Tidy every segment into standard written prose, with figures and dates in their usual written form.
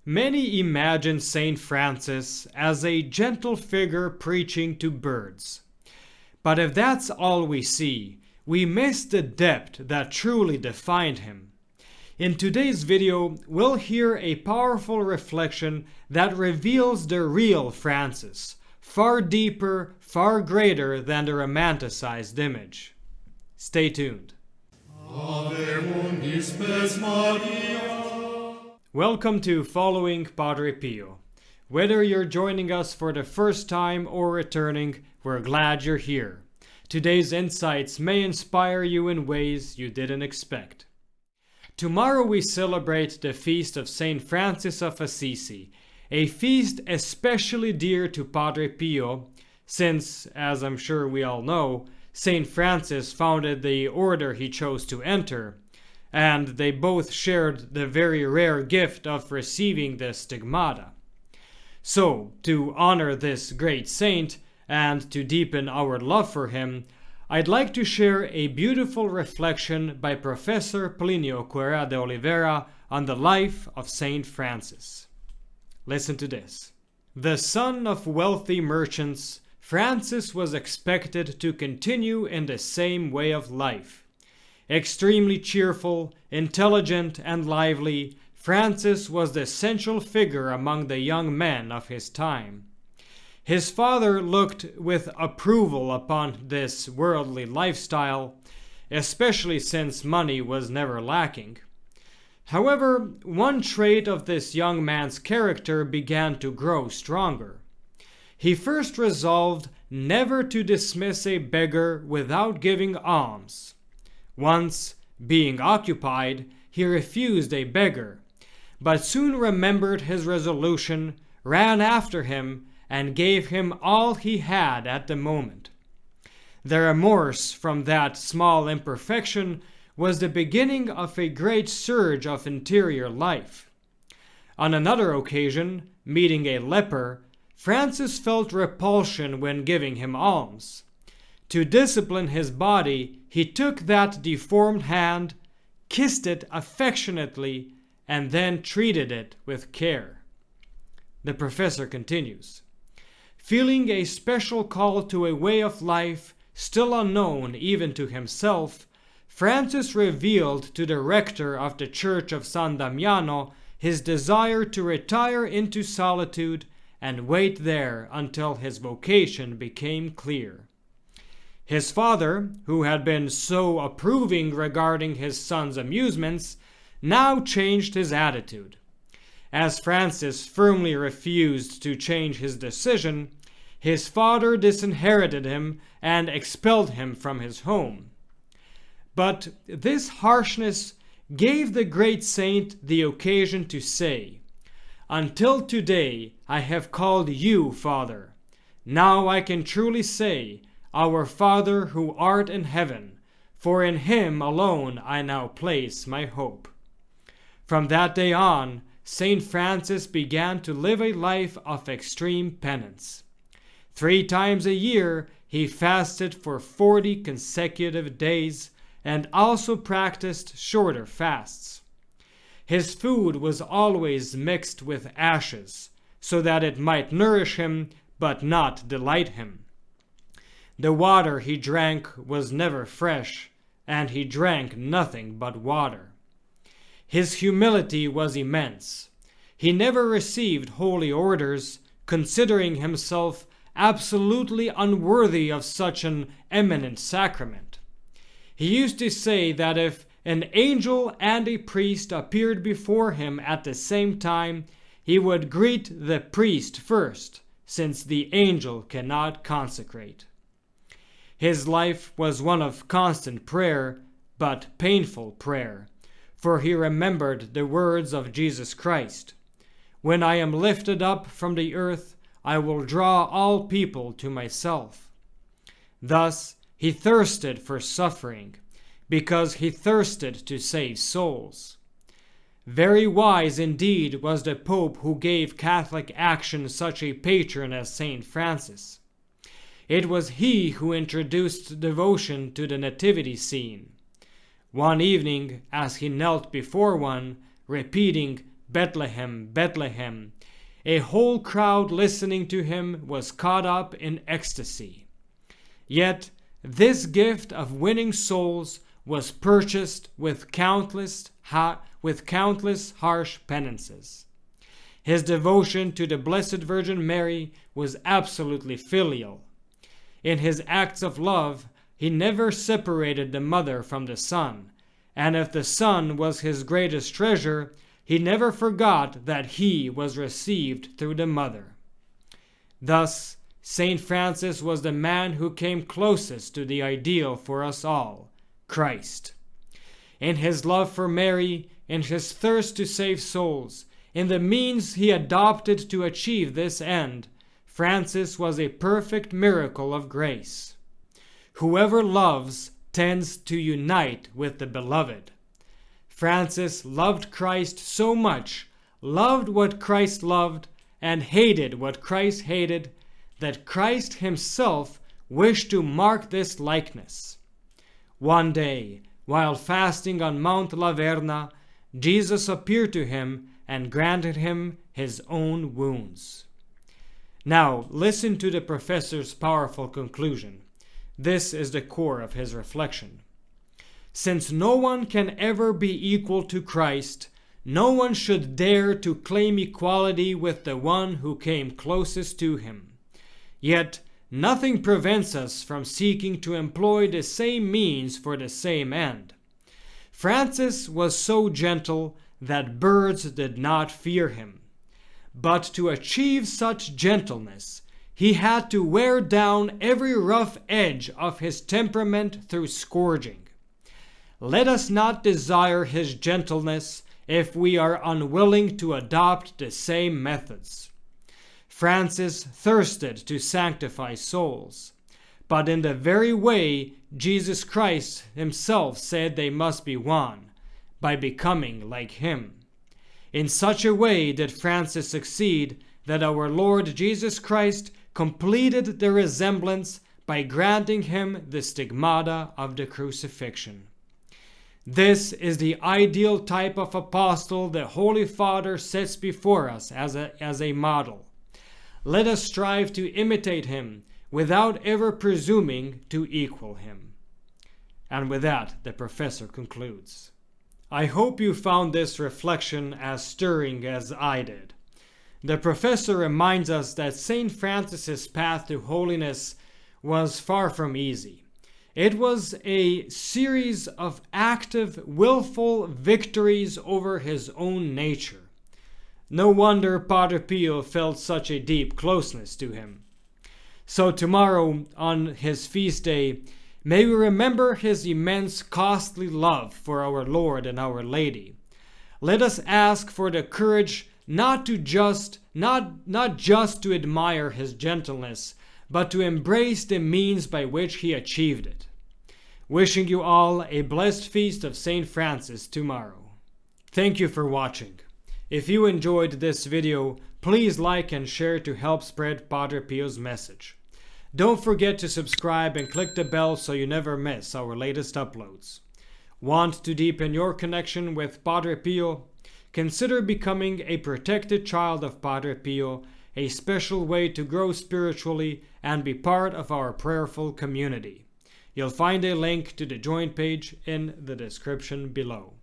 Many imagine Saint Francis as a gentle figure preaching to birds. But if that's all we see, we miss the depth that truly defined him. In today's video, we'll hear a powerful reflection that reveals the real Francis, far deeper, far greater than the romanticized image. Stay tuned. Welcome to Following Padre Pio. Whether you're joining us for the first time or returning, we're glad you're here. Today's insights may inspire you in ways you didn't expect. Tomorrow we celebrate the feast of Saint Francis of Assisi, a feast especially dear to Padre Pio, since, as I'm sure we all know, Saint Francis founded the order he chose to enter, and they both shared the very rare gift of receiving the Stigmata. So, to honor this great saint, and to deepen our love for him, I'd like to share a beautiful reflection by Professor Plinio Correa de Oliveira on the life of Saint Francis. Listen to this. The son of wealthy merchants, Francis was expected to continue in the same way of life. Extremely cheerful, intelligent, and lively, Francis was the central figure among the young men of his time. His father looked with approval upon this worldly lifestyle, especially since money was never lacking. However, one trait of this young man's character began to grow stronger. He first resolved never to dismiss a beggar without giving alms. Once, being occupied, he refused a beggar, but soon remembered his resolution, ran after him, and gave him all he had at the moment. The remorse from that small imperfection was the beginning of a great surge of interior life. On another occasion, meeting a leper, Francis felt repulsion when giving him alms. To discipline his body, he took that deformed hand, kissed it affectionately, and then treated it with care. The professor continues, feeling a special call to a way of life still unknown even to himself, Francis revealed to the rector of the Church of San Damiano his desire to retire into solitude and wait there until his vocation became clear. His father, who had been so approving regarding his son's amusements, now changed his attitude. As Francis firmly refused to change his decision, his father disinherited him and expelled him from his home. But this harshness gave the great saint the occasion to say, "Until today I have called you Father. Now I can truly say, Our Father who art in heaven, for in him alone I now place my hope." From that day on, Saint Francis began to live a life of extreme penance. 3 times a year he fasted for 40 consecutive days and also practiced shorter fasts. His food was always mixed with ashes, so that it might nourish him but not delight him. The water he drank was never fresh, and he drank nothing but water. His humility was immense. He never received holy orders, considering himself absolutely unworthy of such an eminent sacrament. He used to say that if an angel and a priest appeared before him at the same time, he would greet the priest first, since the angel cannot consecrate. His life was one of constant prayer, but painful prayer, for he remembered the words of Jesus Christ, "When I am lifted up from the earth, I will draw all people to myself." Thus, he thirsted for suffering, because he thirsted to save souls. Very wise indeed was the Pope who gave Catholic action such a patron as Saint Francis. It was he who introduced devotion to the nativity scene. One evening, as he knelt before one, repeating, Bethlehem, Bethlehem. A whole crowd listening to him was caught up in ecstasy. Yet this gift of winning souls was purchased with countless harsh penances. His devotion to the Blessed Virgin Mary was absolutely filial. In his acts of love, he never separated the mother from the son, and if the son was his greatest treasure, he never forgot that he was received through the mother. Thus, Saint Francis was the man who came closest to the ideal for us all, Christ. In his love for Mary, in his thirst to save souls, in the means he adopted to achieve this end, Francis was a perfect miracle of grace. Whoever loves tends to unite with the beloved. Francis loved Christ so much, loved what Christ loved, and hated what Christ hated, that Christ himself wished to mark this likeness. One day, while fasting on Mount La Verna, Jesus appeared to him and granted him his own wounds. Now, listen to the professor's powerful conclusion. This is the core of his reflection. Since no one can ever be equal to Christ, no one should dare to claim equality with the one who came closest to him. Yet, nothing prevents us from seeking to employ the same means for the same end. Francis was so gentle that birds did not fear him. But to achieve such gentleness, he had to wear down every rough edge of his temperament through scourging. Let us not desire his gentleness if we are unwilling to adopt the same methods. Francis thirsted to sanctify souls, but in the very way Jesus Christ himself said they must be won, by becoming like him. In such a way did Francis succeed that our Lord Jesus Christ completed the resemblance by granting him the stigmata of the crucifixion. This is the ideal type of apostle the Holy Father sets before us as a model. Let us strive to imitate him without ever presuming to equal him. And with that, the professor concludes. I hope you found this reflection as stirring as I did. The professor reminds us that St. Francis's path to holiness was far from easy. It was a series of active, willful victories over his own nature. No wonder Padre Pio felt such a deep closeness to him. So tomorrow, on his feast day, may we remember his immense costly love for our Lord and Our Lady. Let us ask for the courage not just to admire his gentleness, but to embrace the means by which he achieved it. Wishing you all a blessed feast of St. Francis tomorrow. Thank you for watching. If you enjoyed this video, please like and share to help spread Padre Pio's message. Don't forget to subscribe and click the bell so you never miss our latest uploads. Want to deepen your connection with Padre Pio? Consider becoming a protected child of Padre Pio, a special way to grow spiritually and be part of our prayerful community. You'll find a link to the join page in the description below.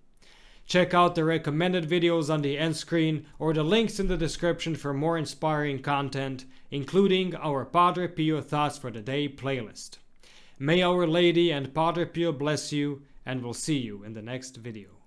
Check out the recommended videos on the end screen or the links in the description for more inspiring content, including our Padre Pio Thoughts for the Day playlist. May Our Lady and Padre Pio bless you, and we'll see you in the next video.